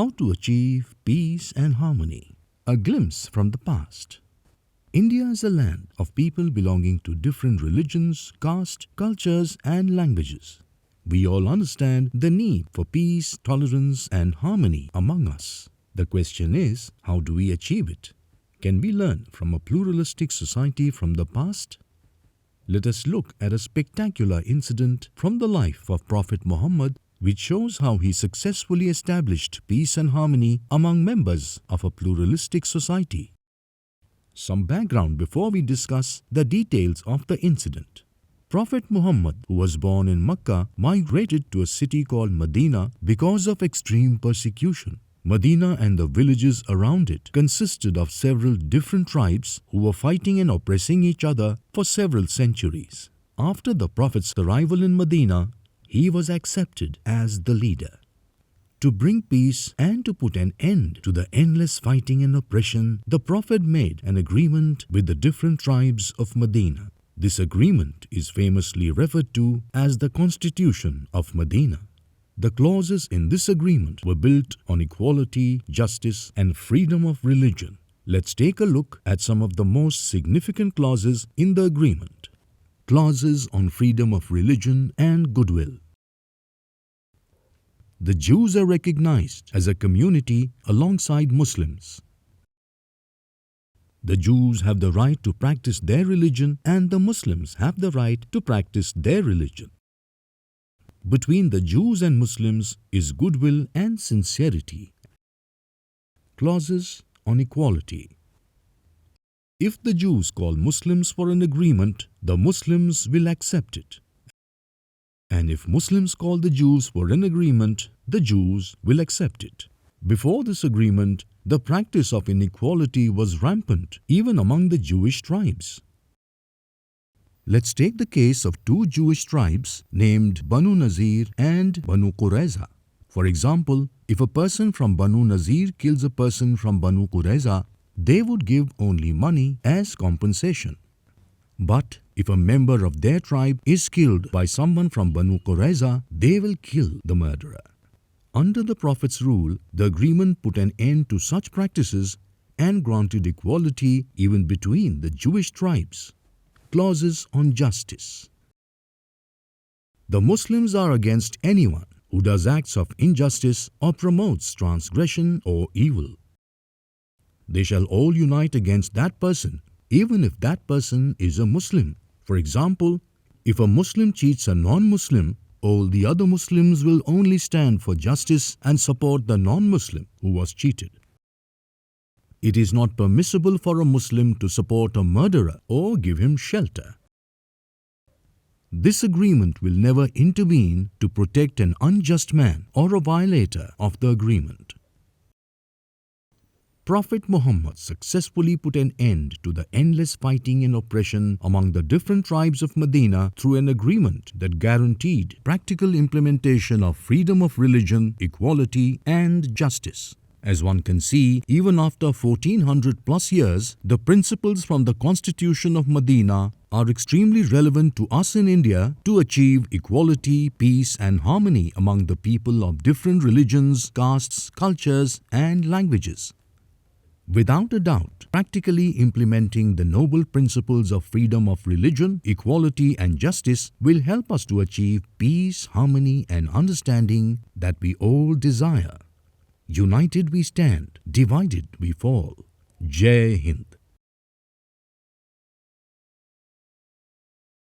How to achieve peace and harmony. A glimpse from the past. India is a land of people belonging to different religions, caste, cultures, and languages. We all understand the need for peace, tolerance, and harmony among us. The question is, how do we achieve it? Can we learn from a pluralistic society from the past? Let us look at a spectacular incident from the life of Prophet Muhammad, which shows how he successfully established peace and harmony among members of a pluralistic society. Some background before we discuss the details of the incident. Prophet Muhammad, who was born in Mecca, migrated to a city called Medina because of extreme persecution. Medina and the villages around it consisted of several different tribes who were fighting and oppressing each other for several centuries. After the Prophet's arrival in Medina, he was accepted as the leader. To bring peace and to put an end to the endless fighting and oppression, the Prophet made an agreement with the different tribes of Medina. This agreement is famously referred to as the Constitution of Medina. The clauses in this agreement were built on equality, justice, and freedom of religion. Let's take a look at some of the most significant clauses in the agreement. Clauses on freedom of religion and goodwill. The Jews are recognized as a community alongside Muslims. The Jews have the right to practice their religion and the Muslims have the right to practice their religion. Between the Jews and Muslims is goodwill and sincerity. Clauses on equality. If the Jews call Muslims for an agreement, the Muslims will accept it. And if Muslims call the Jews for an agreement, the Jews will accept it. Before this agreement, the practice of inequality was rampant even among the Jewish tribes. Let's take the case of two Jewish tribes named Banu Nazir and Banu Qurayza. For example, if a person from Banu Nazir kills a person from Banu Qurayza, they would give only money as compensation. But if a member of their tribe is killed by someone from Banu Qurayza, they will kill the murderer. Under the Prophet's rule, the agreement put an end to such practices and granted equality even between the Jewish tribes. Clauses on justice. The Muslims are against anyone who does acts of injustice or promotes transgression or evil. They shall all unite against that person, even if that person is a Muslim. For example, if a Muslim cheats a non-Muslim, all the other Muslims will only stand for justice and support the non-Muslim who was cheated. It is not permissible for a Muslim to support a murderer or give him shelter. This agreement will never intervene to protect an unjust man or a violator of the agreement. Prophet Muhammad successfully put an end to the endless fighting and oppression among the different tribes of Medina through an agreement that guaranteed practical implementation of freedom of religion, equality, and justice. As one can see, even after 1400 plus years, the principles from the Constitution of Medina are extremely relevant to us in India to achieve equality, peace, and harmony among the people of different religions, castes, cultures, and languages. Without a doubt, practically implementing the noble principles of freedom of religion, equality, and justice will help us to achieve peace, harmony, and understanding that we all desire. United we stand, divided we fall. Jai Hind.